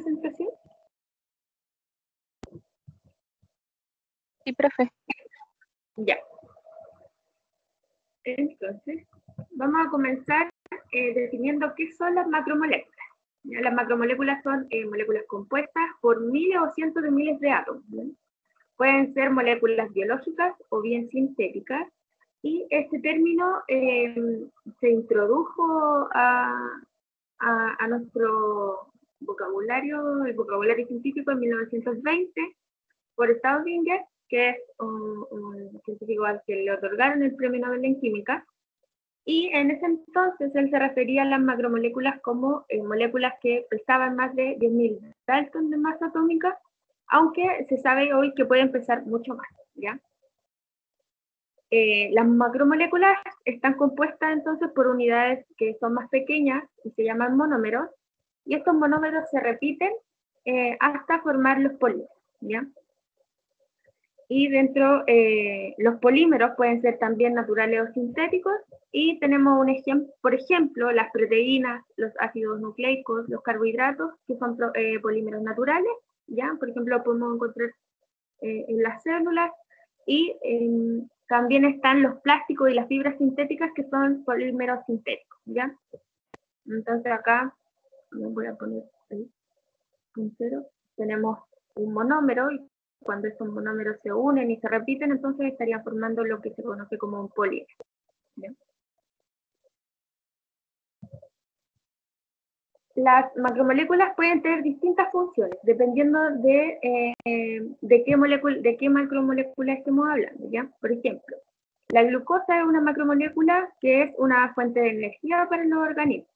presentación? Sí, profe. Ya. Entonces, vamos a comenzar definiendo qué son las macromoléculas. ¿Ya? Las macromoléculas son moléculas compuestas por miles o cientos de miles de átomos. ¿Bien? Pueden ser moléculas biológicas o bien sintéticas. Y este término se introdujo a nuestro vocabulario, el vocabulario científico en 1920 por Staudinger, que es un científico al que le otorgaron el premio Nobel en Química. Y en ese entonces él se refería a las macromoléculas como moléculas que pesaban más de 10.000 Dalton de masa atómica, aunque se sabe hoy que pueden pesar mucho más, ¿ya? Las macromoléculas están compuestas entonces por unidades que son más pequeñas y se llaman monómeros, y estos monómeros se repiten hasta formar los polímeros, ¿ya? Y dentro, los polímeros pueden ser también naturales o sintéticos, y tenemos un ejemplo, por ejemplo, las proteínas, los ácidos nucleicos, los carbohidratos, que son polímeros naturales, ¿ya? Por ejemplo, podemos encontrar en las células, y también están los plásticos y las fibras sintéticas, que son polímeros sintéticos, ¿ya? Entonces acá, voy a poner el puntero, tenemos un monómero, y cuando estos monómeros se unen y se repiten, entonces estarían formando lo que se conoce como un polímero, ¿ya? Las macromoléculas pueden tener distintas funciones, dependiendo de qué macromolécula estemos hablando, ¿ya? Por ejemplo, la glucosa es una macromolécula que es una fuente de energía para los organismos,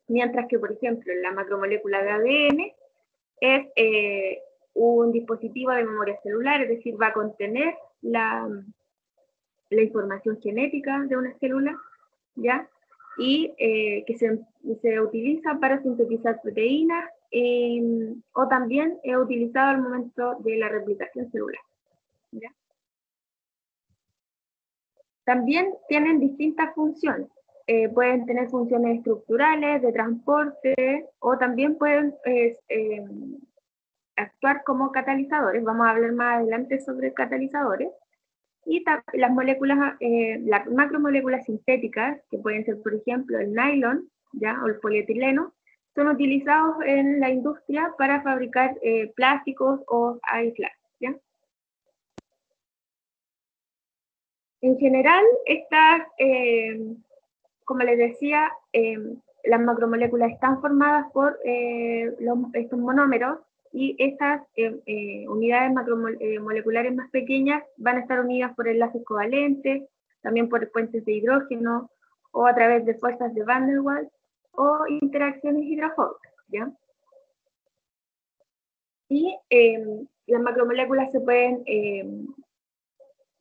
mientras que, por ejemplo, la macromolécula de ADN es un dispositivo de memoria celular, es decir, va a contener la información genética de una célula, ¿ya? Y que se utiliza para sintetizar proteínas, o también es utilizado al momento de la replicación celular, ¿ya? También tienen distintas funciones. Pueden tener funciones estructurales, de transporte, o también pueden actuar como catalizadores. Vamos a hablar más adelante sobre catalizadores. Y las moléculas, las macromoléculas sintéticas, que pueden ser, por ejemplo, el nylon, ¿ya? O el polietileno, son utilizados en la industria para fabricar plásticos o aislantes, ¿ya? En general, estas, como les decía, las macromoléculas están formadas por estos monómeros, y estas unidades macromoleculares más pequeñas van a estar unidas por enlaces covalentes, también por puentes de hidrógeno, o a través de fuerzas de Van der Waals o interacciones hidrofóbicas, ¿ya? Y las macromoléculas se pueden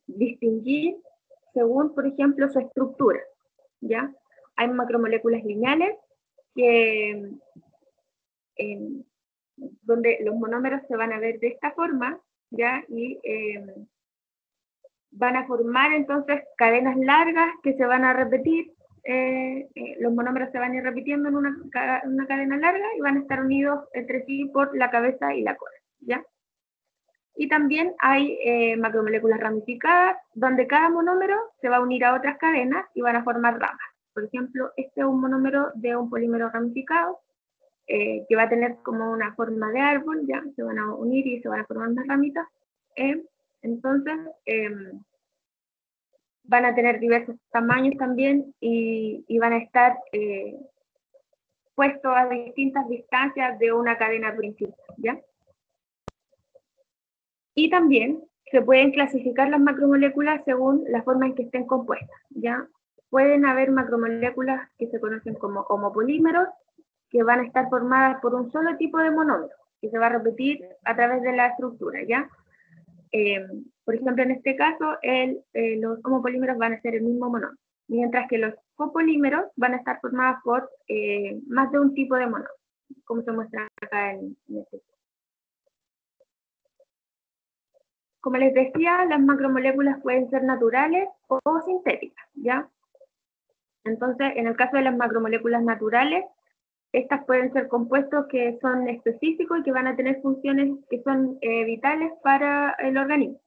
distinguir según, por ejemplo, su estructura, ¿ya? Hay macromoléculas lineales que donde los monómeros se van a ver de esta forma, ¿ya? Y van a formar entonces cadenas largas que se van a repetir, los monómeros se van a ir repitiendo en una cadena larga, y van a estar unidos entre sí por la cabeza y la cola, ¿ya? Y también hay macromoléculas ramificadas, donde cada monómero se va a unir a otras cadenas y van a formar ramas. Por ejemplo, este es un monómero de un polímero ramificado, que va a tener como una forma de árbol, ya se van a unir y se van a formar unas ramitas. Entonces, van a tener diversos tamaños también, y van a estar puestos a distintas distancias de una cadena principal, ¿ya? Y también se pueden clasificar las macromoléculas según la forma en que estén compuestas, ¿ya? Pueden haber macromoléculas que se conocen como homopolímeros, que van a estar formadas por un solo tipo de monómero, que se va a repetir a través de la estructura, ¿ya? Por ejemplo, en este caso, los homopolímeros van a ser el mismo monómero, mientras que los copolímeros van a estar formados por más de un tipo de monómero, como se muestra acá en este caso. Como les decía, las macromoléculas pueden ser naturales o sintéticas, ¿ya? Entonces, en el caso de las macromoléculas naturales, Estas pueden ser compuestos que son específicos y que van a tener funciones que son vitales para el organismo.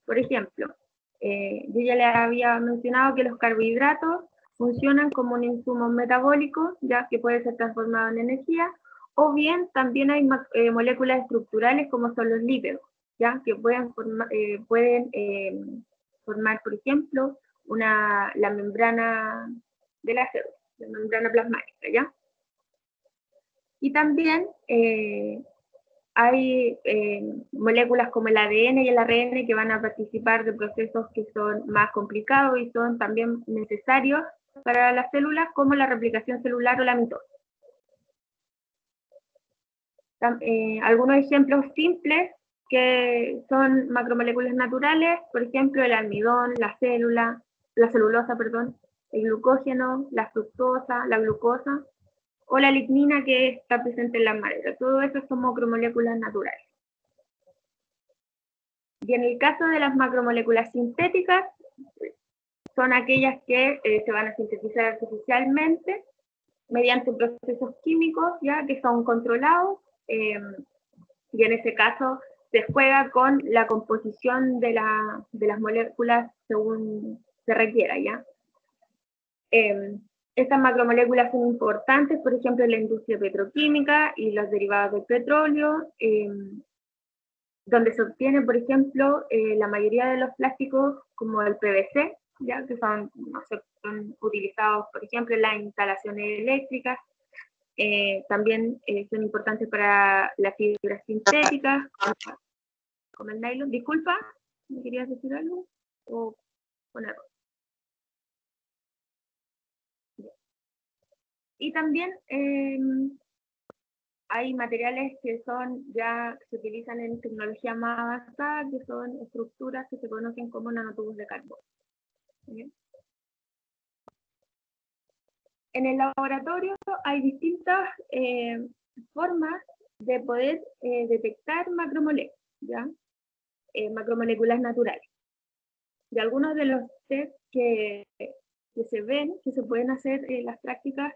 Por ejemplo, yo ya les había mencionado que los carbohidratos funcionan como un insumo metabólico, ya que puede ser transformado en energía, o bien también hay moléculas estructurales como son los lípidos, ya que pueden formar, por ejemplo, la membrana de la célula, la membrana plasmática, ¿ya? Y también hay moléculas como el ADN y el ARN que van a participar de procesos que son más complicados y son también necesarios para las células, como la replicación celular o la mitosis. Algunos ejemplos simples que son macromoléculas naturales, por ejemplo, el almidón, la celulosa, perdón, el glucógeno, la fructosa, la glucosa, o la lignina que está presente en la madera. Todo eso son macromoléculas naturales. Y en el caso de las macromoléculas sintéticas, son aquellas que se van a sintetizar artificialmente mediante procesos químicos ya que son controlados, y en ese caso se juega con la composición de las moléculas según se requiera, ¿ya? Estas macromoléculas son importantes, por ejemplo, en la industria petroquímica y los derivados del petróleo, donde se obtiene, por ejemplo, la mayoría de los plásticos, como el PVC, ya que son utilizados, por ejemplo, en las instalaciones eléctricas. También son importantes para las fibras sintéticas, como el nylon. Disculpa, ¿me querías decir algo? ¿O poner? Y también hay materiales que se utilizan en tecnología más avanzada, que son estructuras que se conocen como nanotubos de carbono. ¿Bien? En el laboratorio hay distintas formas de poder detectar macromoléculas, ¿ya? Macromoléculas naturales. Y algunos de los test que se ven, que se pueden hacer en las prácticas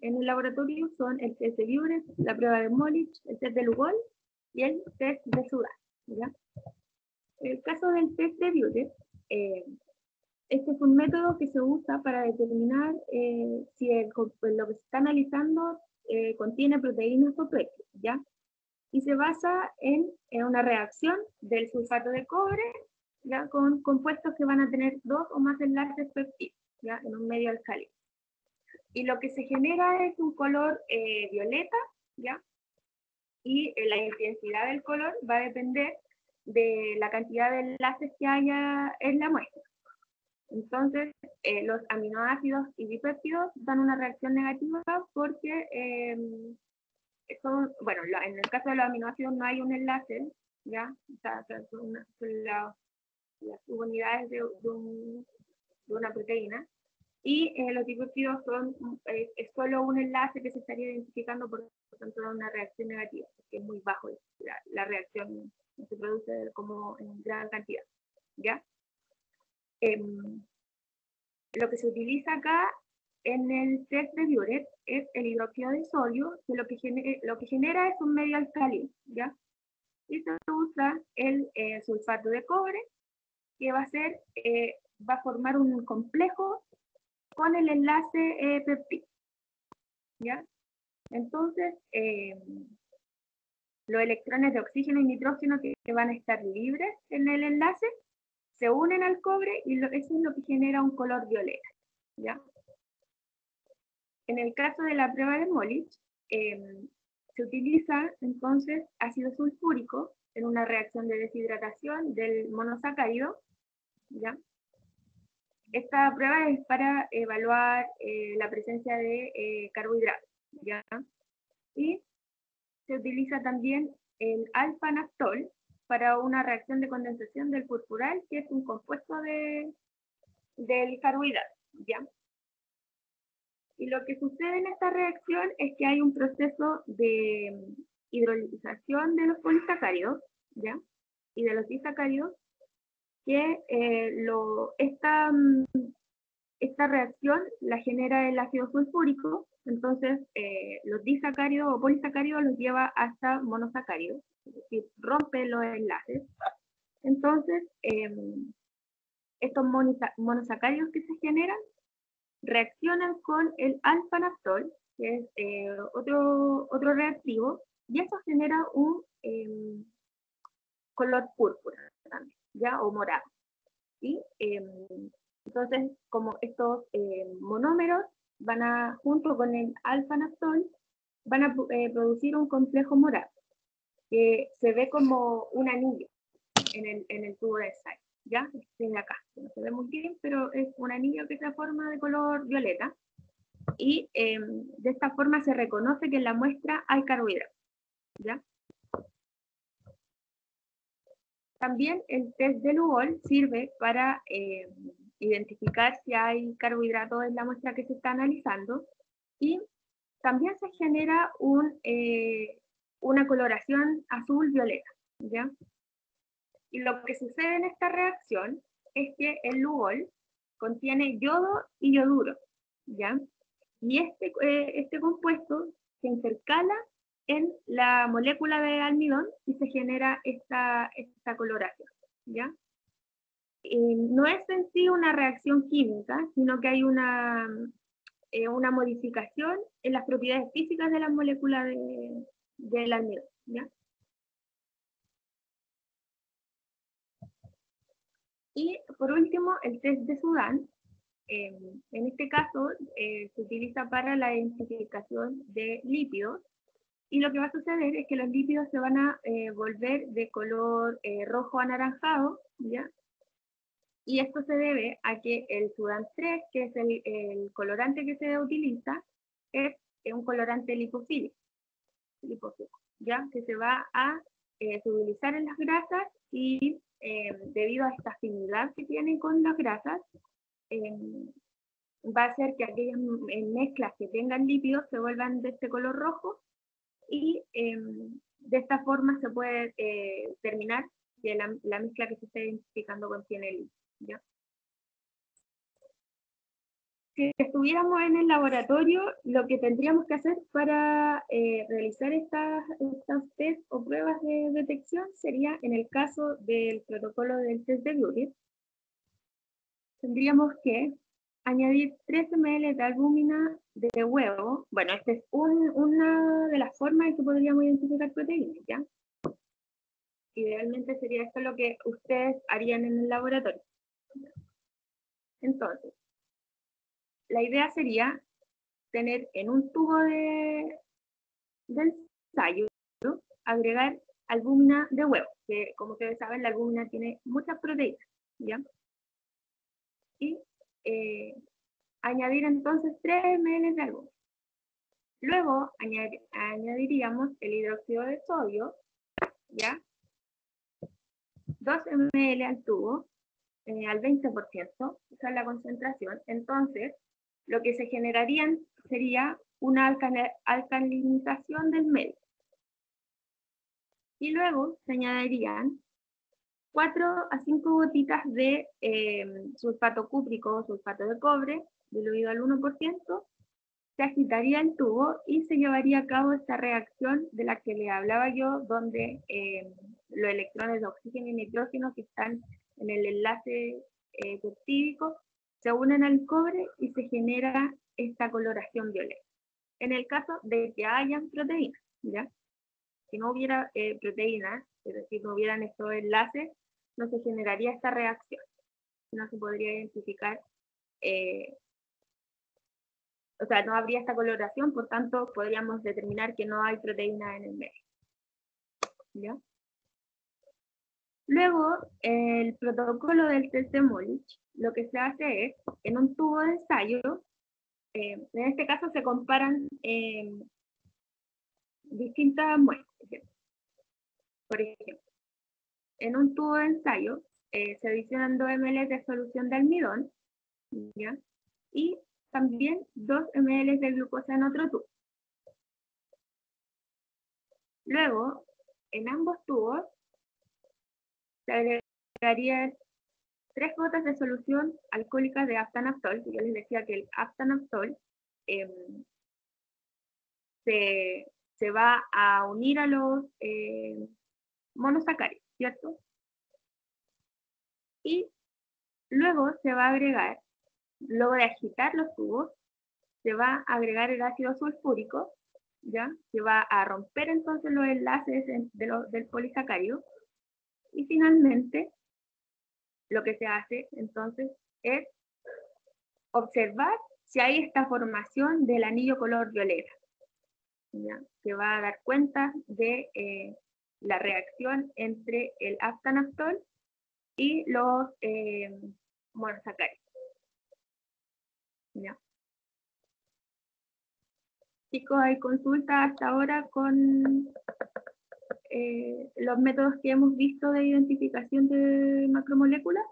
en el laboratorio, son el test de Biuret, la prueba de Molich, el test de Lugol y el test de Sudan, ¿ya? En el caso del test de Biuret, este es un método que se usa para determinar si lo que se está analizando contiene proteínas o proteínas, ¿ya? Y se basa en una reacción del sulfato de cobre, ¿ya? Con compuestos que van a tener 2 o más enlaces péptidos, ¿ya? En un medio alcalino. Y lo que se genera es un color violeta, ¿ya? Y la intensidad del color va a depender de la cantidad de enlaces que haya en la muestra. Entonces, los aminoácidos y dipéptidos dan una reacción negativa porque en el caso de los aminoácidos no hay un enlace, ¿ya? O sea, son las subunidades de una proteína. Y los dipéptidos es solo un enlace que se estaría identificando, por lo tanto, da una reacción negativa, porque es muy bajo, la reacción no se produce como en gran cantidad, ¿ya? Lo que se utiliza acá en el test de Biuret es el hidróxido de sodio, que lo que genera es un medio alcalino, ¿ya? Y se usa el sulfato de cobre, que va a formar un complejo con el enlace peptídeo, ¿ya? Entonces, los electrones de oxígeno y nitrógeno que van a estar libres en el enlace se unen al cobre y eso es lo que genera un color violeta, ¿ya? En el caso de la prueba de Molich, se utiliza entonces ácido sulfúrico en una reacción de deshidratación del monosacárido, ¿ya? Esta prueba es para evaluar la presencia de carbohidratos, ¿ya? Y se utiliza también el alfa-naftol para una reacción de condensación del purpural, que es un compuesto del carbohidrato, ¿ya? Y lo que sucede en esta reacción es que hay un proceso de hidrolización de los polisacáridos, ¿ya? Y de los disacáridos, que esta reacción la genera el ácido sulfúrico, entonces los disacáridos o polisacáridos los lleva hasta monosacáridos, es decir, rompe los enlaces. Entonces, estos monosacáridos que se generan reaccionan con el alfa-naftol, que es otro reactivo, y eso genera un color púrpura también, ¿ya? O morado. ¿Sí? Entonces, como estos monómeros van a, junto con el alfa-naftol, van a producir un complejo morado, que se ve como un anillo en el tubo de ensayo, ¿ya? Desde acá, no se ve muy bien, pero es un anillo que se forma de color violeta, y de esta forma se reconoce que en la muestra hay carbohidratos, ¿ya? También el test de Lugol sirve para identificar si hay carbohidratos en la muestra que se está analizando, y también se genera una coloración azul-violeta, ¿ya? Y lo que sucede en esta reacción es que el Lugol contiene yodo y yoduro, ¿ya? Y este compuesto se intercala en la molécula de almidón y se genera esta coloración, ¿ya? No es en sí una reacción química, sino que hay una modificación en las propiedades físicas de la molécula del almidón, ¿ya? Y por último, el test de Sudán. En este caso, se utiliza para la identificación de lípidos, y lo que va a suceder es que los lípidos se van a volver de color rojo anaranjado, ¿ya? Y esto se debe a que el Sudán 3, que es el colorante que se utiliza, es un colorante lipofílico, ¿ya? Que se va a solubilizar en las grasas, y debido a esta afinidad que tiene con las grasas, va a hacer que aquellas mezclas que tengan lípidos se vuelvan de este color rojo, y de esta forma se puede determinar que la mezcla que se está identificando contiene lípidos, ¿ya? Si estuviéramos en el laboratorio, lo que tendríamos que hacer para realizar estas test o pruebas de detección sería, en el caso del protocolo del test de Blue, tendríamos que añadir 3 ml de albúmina de huevo. Bueno, esta es una de las formas en que podríamos identificar proteínas, ¿ya? Idealmente sería esto lo que ustedes harían en el laboratorio. Entonces, la idea sería tener en un tubo de ensayo, ¿no?, agregar albúmina de huevo, que como ustedes saben, la albúmina tiene muchas proteínas, ¿ya? Y añadir entonces 3 ml de albúmina. Luego añadiríamos el hidróxido de sodio, ¿ya? 2 ml al tubo, al 20%, esa es la concentración. Entonces, lo que se generarían sería una alcalinización del medio. Y luego se añadirían 4 a 5 gotitas de sulfato cúprico o sulfato de cobre, diluido al 1%, se agitaría el tubo y se llevaría a cabo esta reacción de la que le hablaba yo, donde los electrones de oxígeno y nitrógeno que están en el enlace peptídico se unen al cobre y se genera esta coloración violeta. En el caso de que hayan proteínas, ¿ya? Si no hubiera proteínas, es decir, no hubieran estos enlaces, no se generaría esta reacción. No se podría identificar, o sea, no habría esta coloración, por tanto, podríamos determinar que no hay proteína en el medio, ¿ya? Luego, el protocolo del test de Molich, lo que se hace es, en un tubo de ensayo, en este caso se comparan distintas muestras. Por ejemplo, en un tubo de ensayo se adicionan 2 ml de solución de almidón, ¿ya? Y también 2 ml de glucosa en otro tubo. Luego, en ambos tubos se 3 gotas de solución alcohólica de aftanaptol, que yo les decía que el aftanaptol se va a unir a los monosacáridos, ¿cierto? Y luego se va a agregar, luego de agitar los tubos, se va a agregar el ácido sulfúrico, ¿ya? Que va a romper entonces los enlaces del polisacárido. Y finalmente, lo que se hace entonces es observar si hay esta formación del anillo color violeta, ¿ya? Que va a dar cuenta de la reacción entre el aftanaptol y los monosacáridos, ¿ya? Chicos, ¿hay consulta hasta ahora con los métodos que hemos visto de identificación de macromoléculas?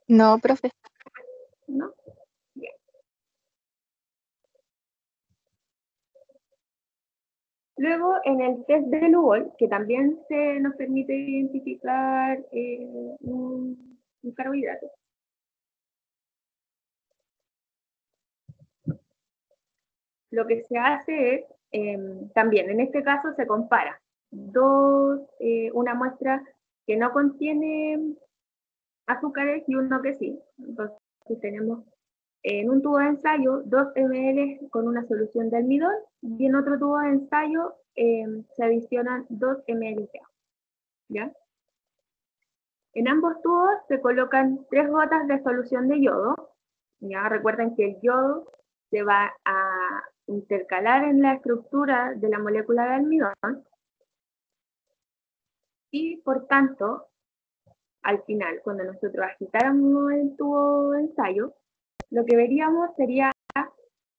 No, profe. ¿No? Bien. Luego, en el test de Lugol, que también se nos permite identificar un carbohidrato, lo que se hace es, también en este caso se compara una muestra que no contiene azúcares y uno que sí. Entonces tenemos en un tubo de ensayo 2 ml con una solución de almidón y en otro tubo de ensayo se adicionan 2 ml de agua, ¿ya? En ambos tubos se colocan 3 gotas de solución de yodo. ¿Ya? Recuerden que el yodo se va a intercalar en la estructura de la molécula de almidón y por tanto, al final, cuando nosotros agitáramos el tubo de ensayo, lo que veríamos sería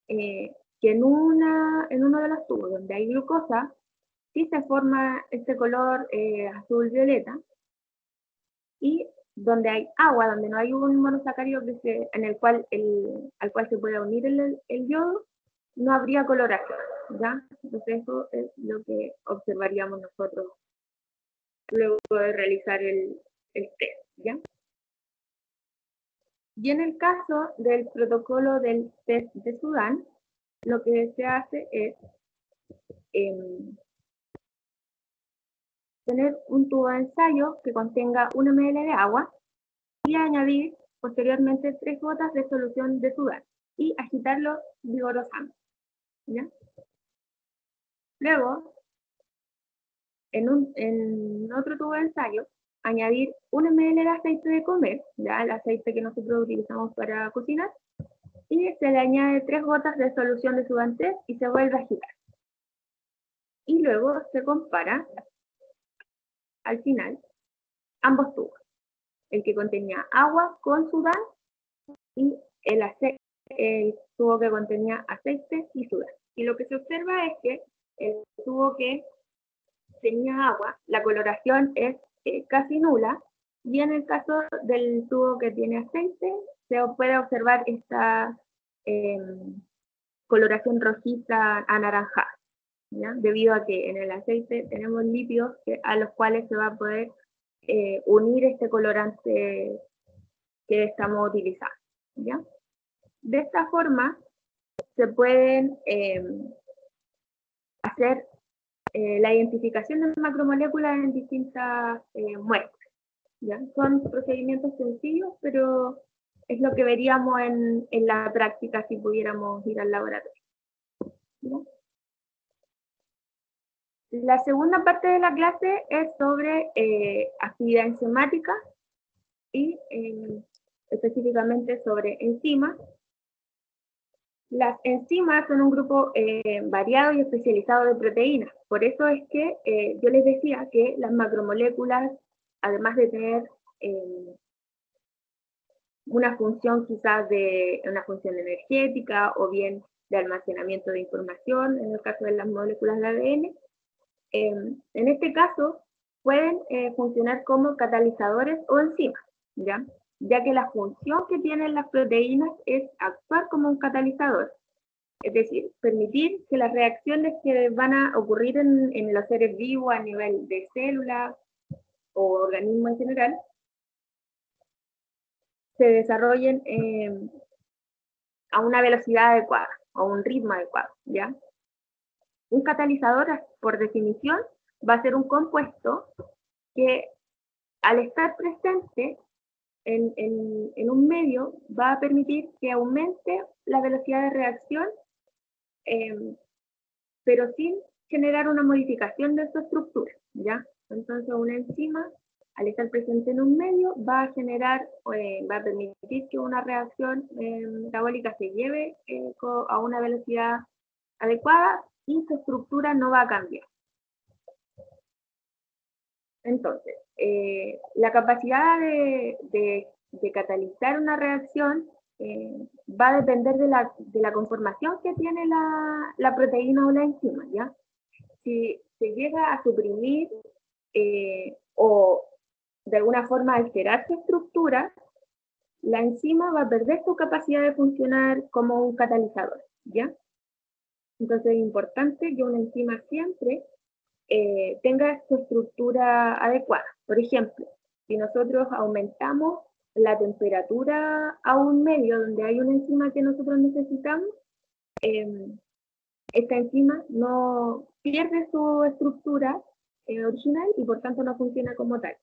que en uno de los tubos donde hay glucosa, sí se forma este color azul-violeta, y donde hay agua, donde no hay un monosacárido al cual se pueda unir el yodo, no habría coloración, ¿ya? Entonces eso es lo que observaríamos nosotros luego de realizar el test, ¿ya? Y en el caso del protocolo del test de Sudán, lo que se hace es tener un tubo de ensayo que contenga 1 ml de agua y añadir posteriormente 3 gotas de solución de Sudán y agitarlo vigorosamente, ¿ya? Luego, en otro tubo de ensayo, añadir 1 ml de aceite de comer, ¿ya? El aceite que nosotros utilizamos para cocinar, y se le añade 3 gotas de solución de Sudán 3 y se vuelve a agitar. Y luego se compara, al final, ambos tubos, el que contenía agua con Sudán y el tubo que contenía aceite y Sudán. Y lo que se observa es que el tubo que tenía agua, la coloración es casi nula, y en el caso del tubo que tiene aceite, se puede observar esta coloración rojiza anaranjada, ¿ya? Debido a que en el aceite tenemos lípidos a los cuales se va a poder unir este colorante que estamos utilizando, ¿ya? De esta forma se pueden hacer la identificación de macromoléculas en distintas muestras, ¿ya? Son procedimientos sencillos, pero es lo que veríamos en la práctica si pudiéramos ir al laboratorio, ¿ya? La segunda parte de la clase es sobre actividad enzimática y específicamente sobre enzimas. Las enzimas son un grupo variado y especializado de proteínas. Por eso es que yo les decía que las macromoléculas, además de tener una función quizás de una función energética o bien de almacenamiento de información, en el caso de las moléculas de ADN, en este caso pueden funcionar como catalizadores o enzimas, ya que la función que tienen las proteínas es actuar como un catalizador. Es decir, permitir que las reacciones que van a ocurrir en los seres vivos a nivel de células o organismo en general se desarrollen a una velocidad adecuada o un ritmo adecuado, ¿ya? Un catalizador, por definición, va a ser un compuesto que al estar presente en un medio va a permitir que aumente la velocidad de reacción, pero sin generar una modificación de su estructura, ¿ya? Entonces una enzima, al estar presente en un medio, va a generar, va a permitir que una reacción metabólica se lleve a una velocidad adecuada y su estructura no va a cambiar. Entonces, la capacidad de catalizar una reacción va a depender de la conformación que tiene la proteína o la enzima, ¿ya? Si se llega a suprimir o de alguna forma alterar su estructura, la enzima va a perder su capacidad de funcionar como un catalizador, ¿ya? Entonces es importante que una enzima siempre tenga su estructura adecuada. Por ejemplo, si nosotros aumentamos la temperatura a un medio donde hay una enzima que nosotros necesitamos, esta enzima no pierde su estructura original y por tanto no funciona como tal.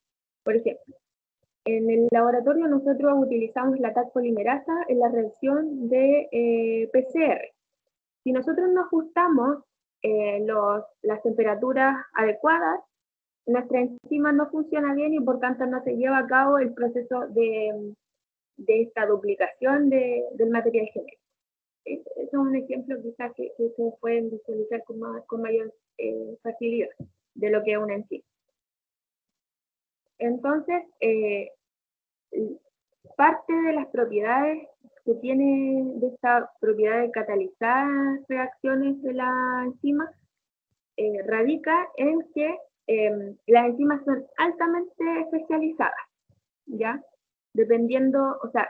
Por ejemplo, en el laboratorio nosotros utilizamos la Taq polimerasa en la reacción de PCR. Si nosotros no ajustamos las temperaturas adecuadas, nuestra enzima no funciona bien y por tanto no se lleva a cabo el proceso de esta duplicación del material genético. Ese es un ejemplo quizás que ustedes pueden visualizar con mayor facilidad de lo que es una enzima. Entonces, parte de las propiedades que tiene de esta propiedad de catalizar reacciones de la enzima radica en que las enzimas son altamente especializadas, ¿ya? Dependiendo, o sea,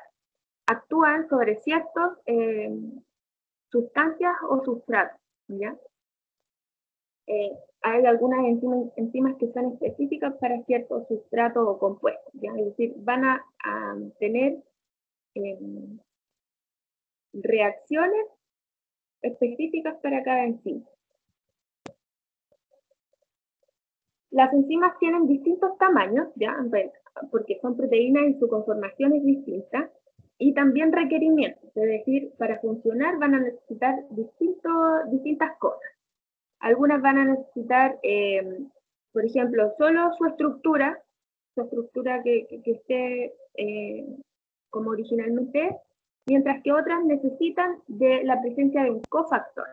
actúan sobre ciertos sustancias o sustratos, ¿ya? Hay algunas enzimas que son específicas para ciertos sustratos o compuestos, ¿ya? Es decir, van a tener reacciones específicas para cada enzima. Las enzimas tienen distintos tamaños, ¿ya? Porque son proteínas y su conformación es distinta, y también requerimientos, es decir, para funcionar van a necesitar distintas cosas. Algunas van a necesitar, por ejemplo, solo su estructura que esté como originalmente es, mientras que otras necesitan de la presencia de un cofactor.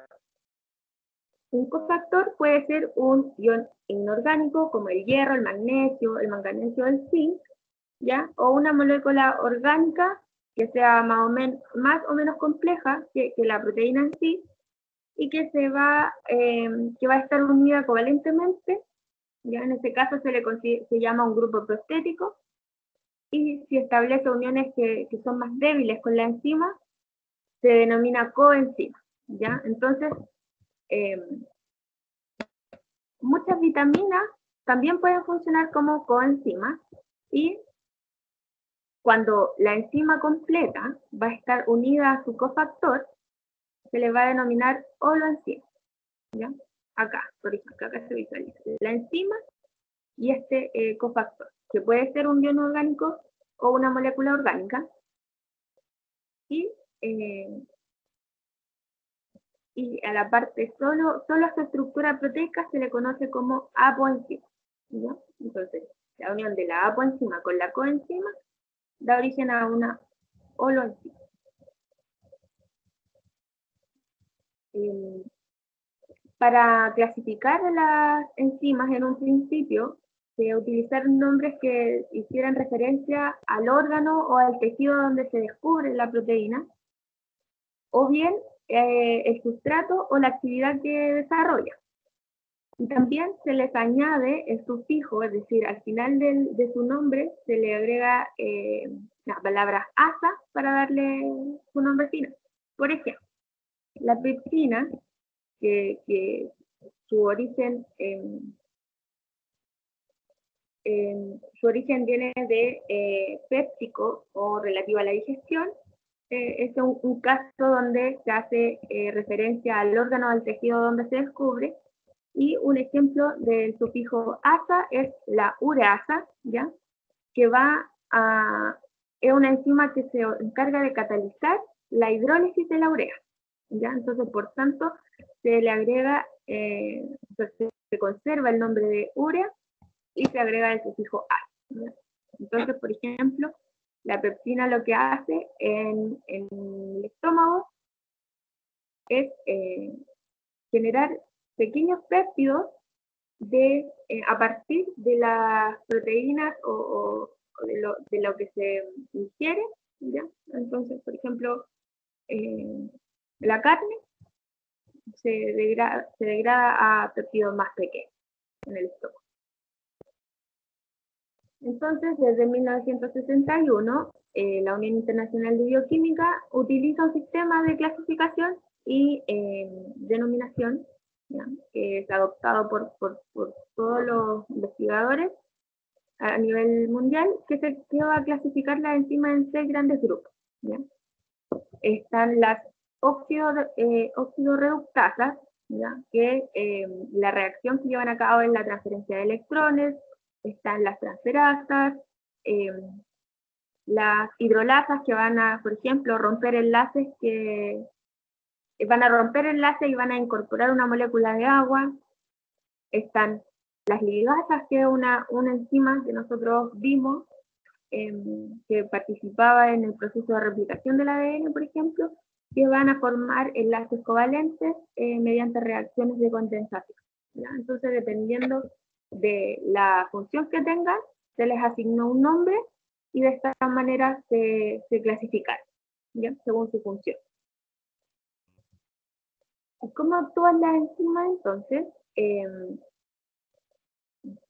Un cofactor puede ser un ion inorgánico como el hierro, el magnesio, el manganeso, el zinc, ¿ya? O una molécula orgánica que sea más o menos compleja que la proteína en sí y que va a estar unida covalentemente, ¿ya? En este caso se llama un grupo prostético, y si establece uniones que son más débiles con la enzima, se denomina coenzima, ¿ya? Entonces, muchas vitaminas también pueden funcionar como coenzimas, y cuando la enzima completa va a estar unida a su cofactor, se le va a denominar holoenzima, ¿ya? Acá, por ejemplo, acá se visualiza la enzima y este cofactor, que puede ser un ion orgánico o una molécula orgánica, y a la parte solo a su estructura proteica se le conoce como apoenzima, ¿ya? Entonces, la unión de la apoenzima con la coenzima da origen a una holoenzima. Para clasificar las enzimas en un principio, se utilizaron nombres que hicieran referencia al órgano o al tejido donde se descubre la proteína, o bien el sustrato o la actividad que desarrolla. Y también se les añade el sufijo, es decir, al final de su nombre se le agrega la palabra asa para darle su nombre final. Por ejemplo, La pepsina, que su origen viene de péptico o relativo a la digestión. Es un caso donde se hace referencia al órgano del tejido donde se descubre, y un ejemplo del sufijo asa es la ureasa, ¿ya? Que es una enzima que se encarga de catalizar la hidrólisis de la urea, ¿ya? Entonces, por tanto, se le agrega, se conserva el nombre de urea y se agrega el sufijo asa, ¿ya? Entonces, por ejemplo, la pepsina lo que hace en el estómago es generar pequeños péptidos a partir de las proteínas o de lo que se ingiere, ¿ya? Entonces, por ejemplo, la carne se degrada a péptidos más pequeños en el estómago. Entonces, desde 1961, la Unión Internacional de Bioquímica utiliza un sistema de clasificación y denominación, ¿ya? Que es adoptado por todos los investigadores a nivel mundial, que va a clasificar las enzimas en 6 grandes grupos, ¿ya? Están las oxidorreductasas, ¿ya? Que la reacción que llevan a cabo es la transferencia de electrones. Están las transferasas, las hidrolasas, que van a, por ejemplo, romper enlaces y van a incorporar una molécula de agua. Están las ligasas, que es una enzima que nosotros vimos, que participaba en el proceso de replicación del ADN, por ejemplo, que van a formar enlaces covalentes mediante reacciones de condensación, ¿ya? Entonces, dependiendo de la función que tengan, se les asignó un nombre y de esta manera se clasificaron, ¿ya? Según su función. ¿Y cómo actúan las enzimas entonces?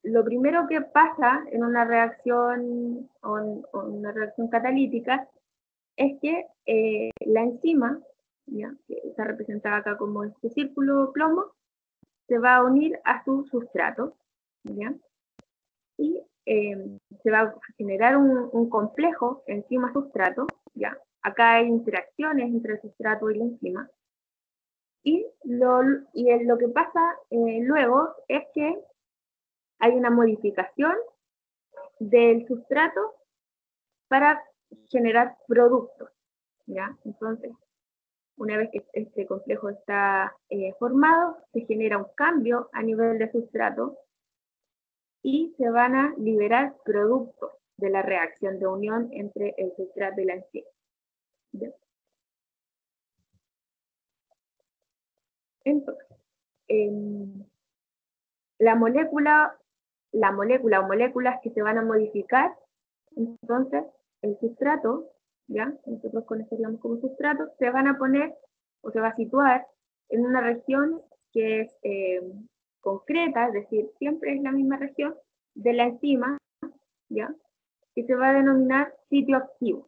Lo primero que pasa en una reacción una reacción catalítica es que la enzima, ¿ya? Que está representada acá como este círculo plomo, se va a unir a su sustrato, ¿ya? Y se va a generar un complejo enzima-sustrato, ¿ya? Acá hay interacciones entre el sustrato y la enzima. Y lo que pasa luego es que hay una modificación del sustrato para generar productos, ¿ya? Entonces, una vez que este complejo está formado, se genera un cambio a nivel de sustrato y se van a liberar productos de la reacción de unión entre el sustrato y la enzima, ¿ya? Entonces, la molécula o moléculas que se van a modificar, entonces el sustrato, ¿ya? Nosotros conoceríamos como sustrato, se van a poner o se va a situar en una región que es concreta, es decir, siempre es la misma región de la enzima, ¿ya? Que se va a denominar sitio activo.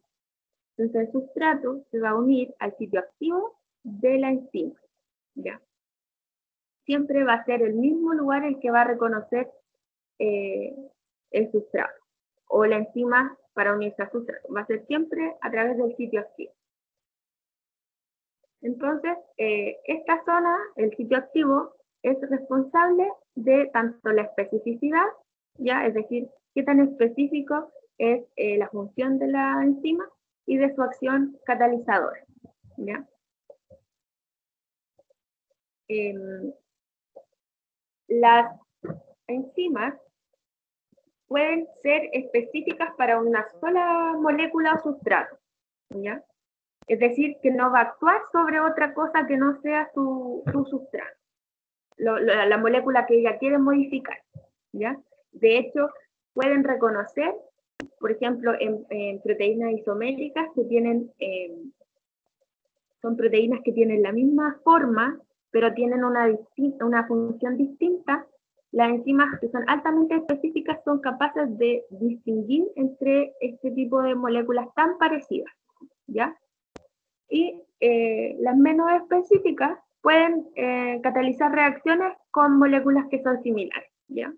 Entonces el sustrato se va a unir al sitio activo de la enzima, ¿ya? Siempre va a ser el mismo lugar el que va a reconocer el sustrato o la enzima para unirse al sustrato. Va a ser siempre a través del sitio activo. Entonces, esta zona, el sitio activo, es responsable de tanto la especificidad, ¿ya? Es decir, qué tan específico es la función de la enzima y de su acción catalizadora, ¿ya? Las enzimas pueden ser específicas para una sola molécula o sustrato, ¿ya? Es decir, que no va a actuar sobre otra cosa que no sea su sustrato, la molécula que ella quiere modificar, ¿ya? De hecho, pueden reconocer, por ejemplo, en proteínas isoméricas que tienen, son proteínas que tienen la misma forma, pero tienen una función distinta. Las enzimas que son altamente específicas son capaces de distinguir entre este tipo de moléculas tan parecidas, ¿ya? Y las menos específicas pueden catalizar reacciones con moléculas que son similares, ¿ya?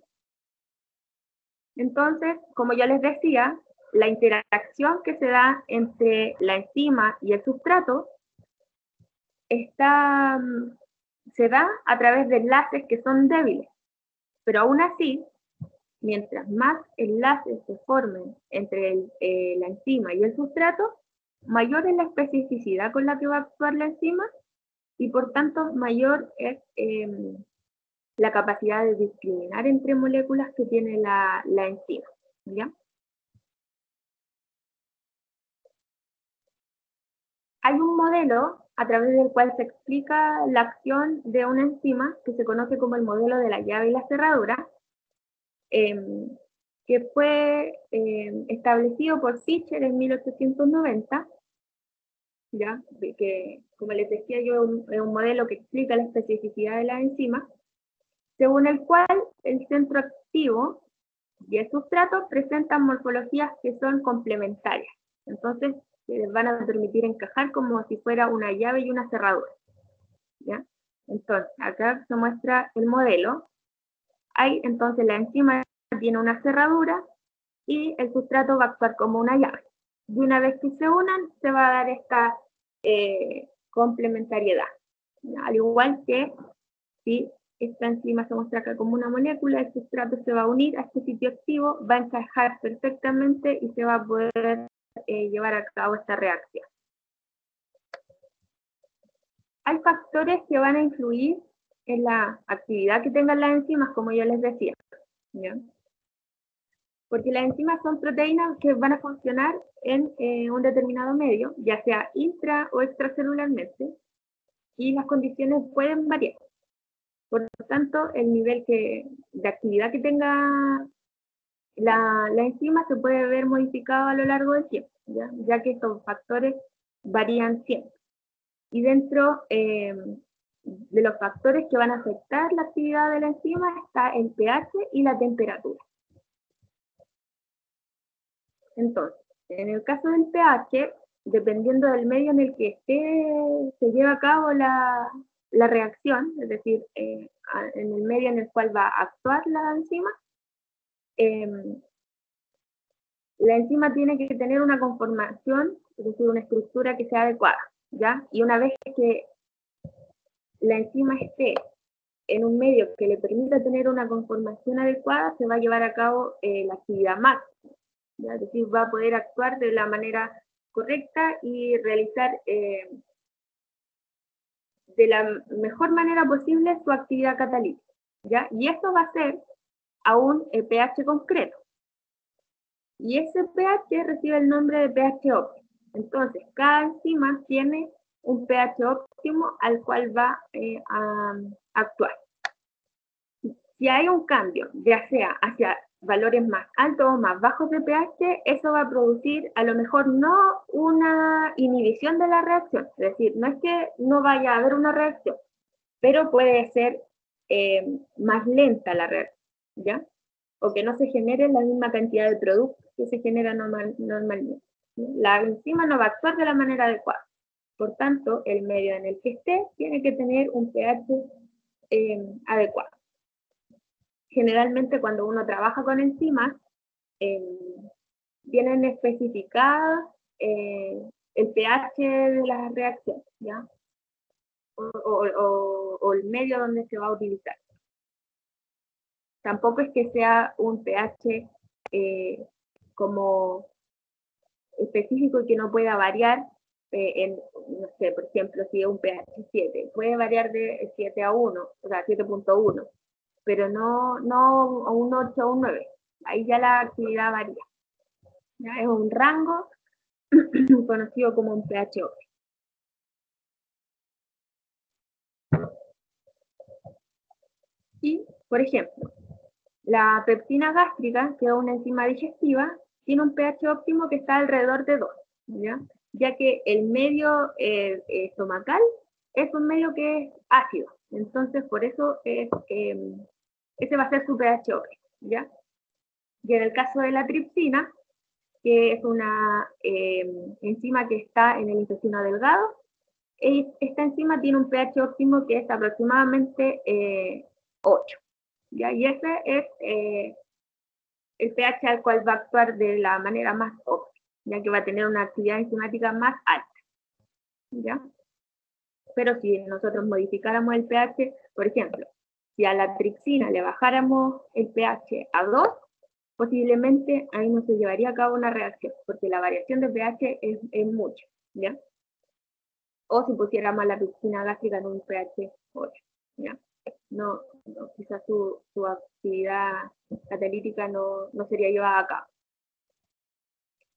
Entonces, como ya les decía, la interacción que se da entre la enzima y el sustrato se da a través de enlaces que son débiles, pero aún así, mientras más enlaces se formen entre la enzima y el sustrato, mayor es la especificidad con la que va a actuar la enzima y por tanto mayor es la capacidad de discriminar entre moléculas que tiene la enzima, ¿ya? Hay un modelo a través del cual se explica la acción de una enzima que se conoce como el modelo de la llave y la cerradura, que fue establecido por Fischer en 1890, ¿ya? Que, como les decía yo, es un modelo que explica la especificidad de la enzima, según el cual el centro activo y el sustrato presentan morfologías que son complementarias. Entonces, que les van a permitir encajar como si fuera una llave y una cerradura, ¿ya? Entonces, acá se muestra el modelo. Hay, entonces, la enzima tiene una cerradura y el sustrato va a actuar como una llave. Y una vez que se unan, se va a dar esta complementariedad. ¿Ya? Al igual que si esta enzima se muestra acá como una molécula, el sustrato se va a unir a este sitio activo, va a encajar perfectamente y se va a poder llevar a cabo esta reacción. Hay factores que van a influir en la actividad que tengan las enzimas, como yo les decía, ¿ya? Porque las enzimas son proteínas que van a funcionar en un determinado medio, ya sea intra o extracelularmente, y las condiciones pueden variar. Por lo tanto, el nivel de actividad que tenga la enzima se puede ver modificado a lo largo del tiempo, ya que estos factores varían siempre. Y dentro de los factores que van a afectar la actividad de la enzima está el pH y la temperatura. Entonces, en el caso del pH, dependiendo del medio en el que se lleva a cabo la reacción, es decir, en el medio en el cual va a actuar la enzima tiene que tener una conformación, es decir, una estructura que sea adecuada, ¿ya? Y una vez que la enzima esté en un medio que le permita tener una conformación adecuada, se va a llevar a cabo la actividad máxima, ¿ya? Es decir, va a poder actuar de la manera correcta y realizar de la mejor manera posible su actividad catalítica, ¿ya? Y esto va a ser a un pH concreto. Y ese pH recibe el nombre de pH óptimo. Entonces, cada enzima tiene un pH óptimo al cual va a actuar. Si hay un cambio, ya sea hacia valores más altos o más bajos de pH, eso va a producir a lo mejor no una inhibición de la reacción, es decir, no es que no vaya a haber una reacción, pero puede ser más lenta la reacción, ¿ya? O que no se genere la misma cantidad de productos que se genera normalmente. La enzima no va a actuar de la manera adecuada. Por tanto, el medio en el que esté tiene que tener un pH adecuado. Generalmente cuando uno trabaja con enzimas, vienen especificadas el pH de la reacción, ¿ya? O el medio donde se va a utilizar. Tampoco es que sea un pH como específico y que no pueda variar no sé, por ejemplo, si es un pH 7, puede variar de 7 a 1, o sea, 7.1, pero no a un 8 o un 9. Ahí ya la actividad varía. ¿Ya? Es un rango conocido como un pH óptimo. Y, por ejemplo, la peptina gástrica, que es una enzima digestiva, tiene un pH óptimo que está alrededor de 2, ya que el medio estomacal es un medio que es ácido. Entonces, por eso ese va a ser su pH óptimo, ¿ya? Y en el caso de la tripsina, que es una enzima que está en el intestino delgado, esta enzima tiene un pH óptimo que es aproximadamente 8, ¿ya? Y ese es el pH al cual va a actuar de la manera más óptima, ya que va a tener una actividad enzimática más alta, ¿ya? Pero si nosotros modificáramos el pH, por ejemplo, si a la tripsina le bajáramos el pH a 2, posiblemente ahí no se llevaría a cabo una reacción, porque la variación de pH es mucho, ¿ya? O si pusiéramos la tripsina gástrica en un pH 8, ¿ya? No, quizás su actividad catalítica no sería llevada a cabo.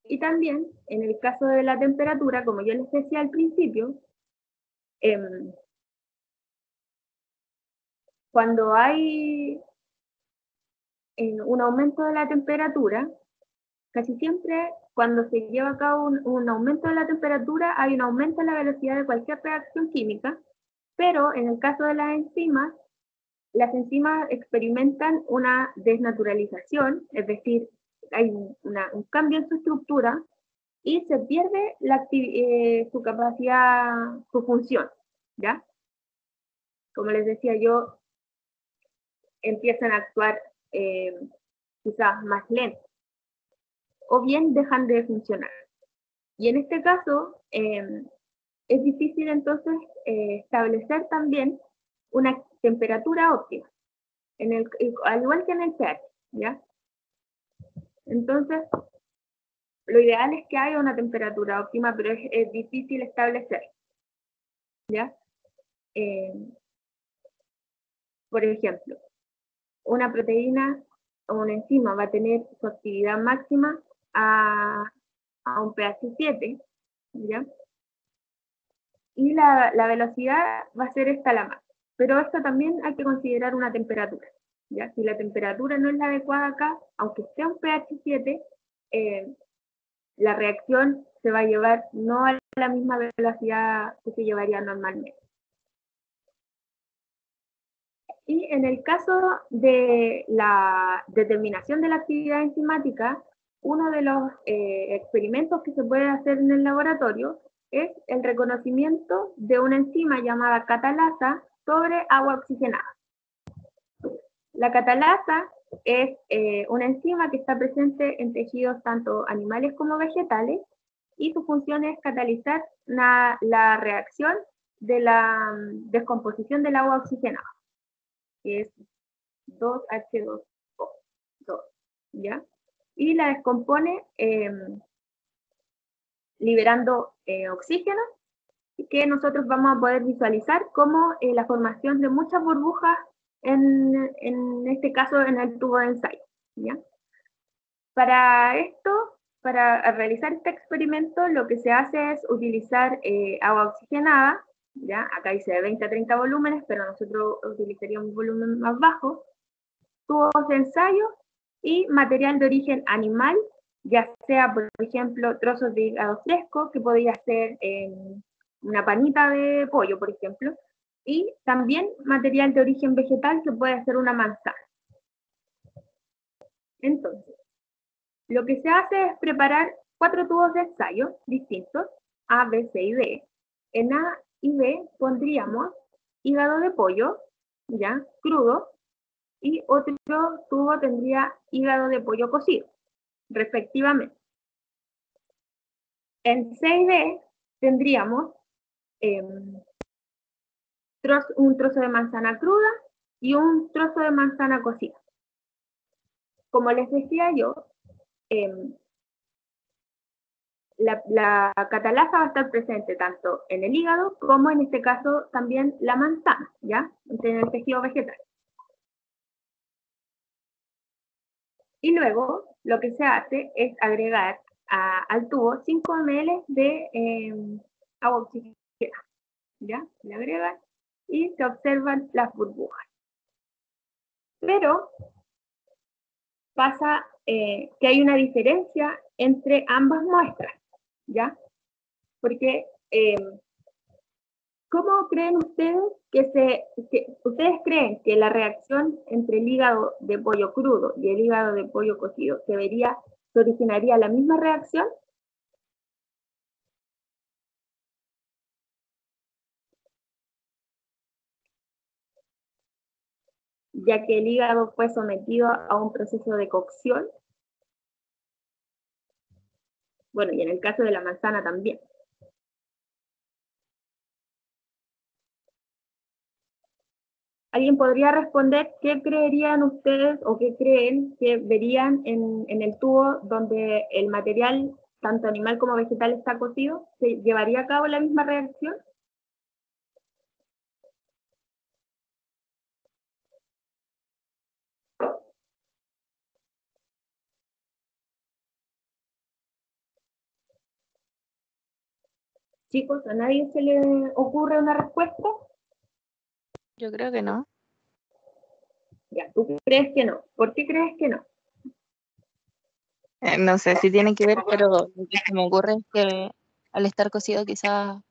Y también, en el caso de la temperatura, como yo les decía al principio, cuando hay un aumento de la temperatura, casi siempre cuando se lleva a cabo un aumento de la temperatura hay un aumento en la velocidad de cualquier reacción química, pero en el caso de las enzimas experimentan una desnaturalización, es decir, hay un cambio en su estructura y se pierde su capacidad, su función, ¿ya? Como les decía yo, empiezan a actuar quizás más lento, o bien dejan de funcionar. Y en este caso, es difícil entonces establecer también una temperatura óptima, al igual que en el pH, ¿ya? Entonces, lo ideal es que haya una temperatura óptima, pero es difícil establecer, ¿ya? Por ejemplo, una proteína o una enzima va a tener su actividad máxima a un pH 7, ¿ya? Y la velocidad va a ser esta la máxima. Pero esto también hay que considerar una temperatura, ¿ya? Si la temperatura no es la adecuada acá, aunque esté a un pH 7, la reacción se va a llevar no a la misma velocidad que se llevaría normalmente. Y en el caso de la determinación de la actividad enzimática, uno de los experimentos que se puede hacer en el laboratorio es el reconocimiento de una enzima llamada catalasa sobre agua oxigenada. La catalasa es una enzima que está presente en tejidos tanto animales como vegetales y su función es catalizar la reacción de la descomposición del agua oxigenada, que es 2H2O, 2, ¿ya? Y la descompone liberando oxígeno, que nosotros vamos a poder visualizar como la formación de muchas burbujas, en este caso en el tubo de ensayo, ¿ya? Para esto, para realizar este experimento, lo que se hace es utilizar agua oxigenada, ¿ya? Acá dice de 20 a 30 volúmenes, pero nosotros utilizaríamos un volumen más bajo, tubos de ensayo y material de origen animal, ya sea, por ejemplo, trozos de hígado fresco, que podría ser una panita de pollo, por ejemplo, y también material de origen vegetal, que puede ser una manzana. Entonces, lo que se hace es preparar 4 tubos de ensayo distintos, A, B, C y D. En A y B pondríamos hígado de pollo, ya, crudo, y otro tubo tendría hígado de pollo cocido, respectivamente. En C y D tendríamos un trozo de manzana cruda y un trozo de manzana cocida. Como les decía yo, la catalasa va a estar presente tanto en el hígado como en este caso también la manzana, ¿ya? En el tejido vegetal. Y luego lo que se hace es agregar al tubo 5 ml de agua oxigenada, ¿ya? Le agregan y se observan las burbujas. Pero pasa que hay una diferencia entre ambas muestras, ¿ya? Porque, ¿cómo creen ustedes que ustedes creen que la reacción entre el hígado de pollo crudo y el hígado de pollo cocido se originaría la misma reacción? ya que el hígado fue sometido a un proceso de cocción. Bueno, y en el caso de la manzana también. ¿Alguien podría responder qué creerían ustedes o qué creen que verían en el tubo donde el material, tanto animal como vegetal, está cocido? ¿Se llevaría a cabo la misma reacción? Chicos, ¿a nadie se le ocurre una respuesta? Yo creo que no. Ya, ¿tú crees que no? ¿Por qué crees que no? No sé si tiene que ver, pero lo que se me ocurre es que al estar cocido quizás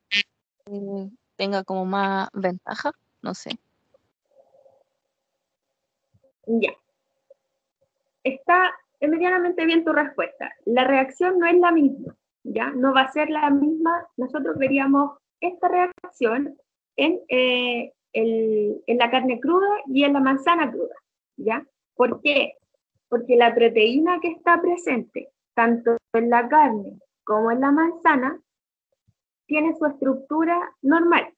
tenga como más ventaja, no sé. Ya, está medianamente bien tu respuesta. La reacción no es la misma, ¿ya? No va a ser la misma. Nosotros veríamos esta reacción en la carne cruda y en la manzana cruda, ¿ya? ¿Por qué? Porque la proteína que está presente, tanto en la carne como en la manzana, tiene su estructura normal,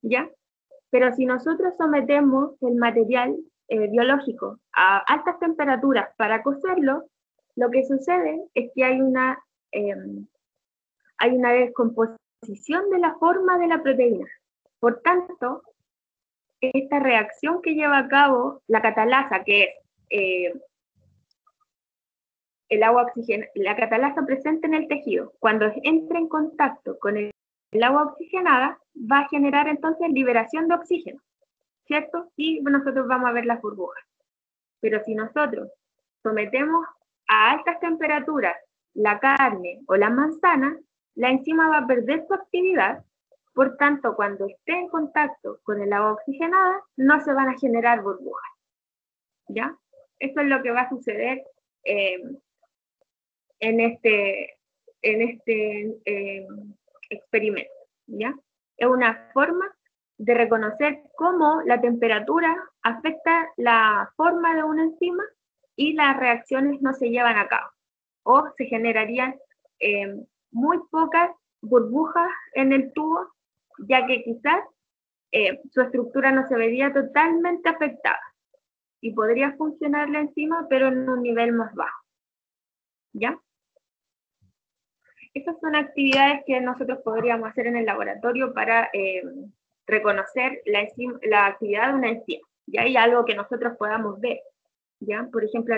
¿ya? Pero si nosotros sometemos el material biológico a altas temperaturas para cocerlo, lo que sucede es que eh, hay una descomposición de la forma de la proteína. Por tanto, esta reacción que lleva a cabo la catalasa, que es eh, el agua oxigenada, la catalasa presente en el tejido, cuando entra en contacto con el agua oxigenada, va a generar entonces liberación de oxígeno, ¿cierto? Y nosotros vamos a ver las burbujas. Pero si nosotros sometemos a altas temperaturas la carne o la manzana, la enzima va a perder su actividad, por tanto, cuando esté en contacto con el agua oxigenada, no se van a generar burbujas, ¿ya? Eso es lo que va a suceder eh, en este experimento, ¿ya? Es una forma de reconocer cómo la temperatura afecta la forma de una enzima y las reacciones no se llevan a cabo o se generarían eh, muy pocas burbujas en el tubo, ya que quizás su estructura no se vería totalmente afectada y podría funcionar la enzima, pero en un nivel más bajo, ¿ya? Estas son actividades que nosotros podríamos hacer en el laboratorio para reconocer la actividad de una enzima. Ya hay algo que nosotros podamos ver. ¿Ya? Por ejemplo,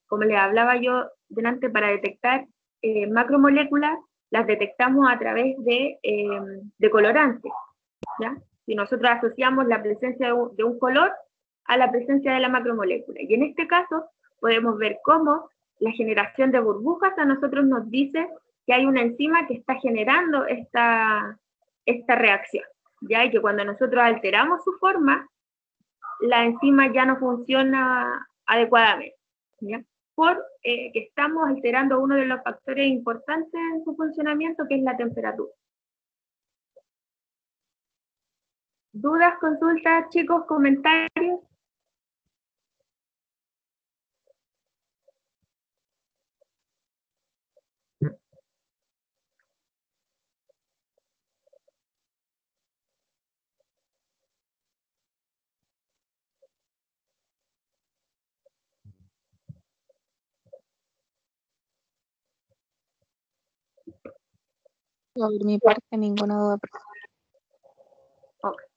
como les hablaba yo delante, para detectar macromoléculas, las detectamos a través de colorantes. ¿Ya? Si nosotros asociamos la presencia de un color a la presencia de la macromolécula. Y en este caso podemos ver cómo la generación de burbujas a nosotros nos dice que hay una enzima que está generando esta reacción. ¿Ya? Y que cuando nosotros alteramos su forma, la enzima ya no funciona adecuadamente, ¿ya? Porque estamos alterando uno de los factores importantes en su funcionamiento, que es la temperatura. ¿Dudas, consultas, chicos, comentarios? Por mi parte, ninguna duda. Okay.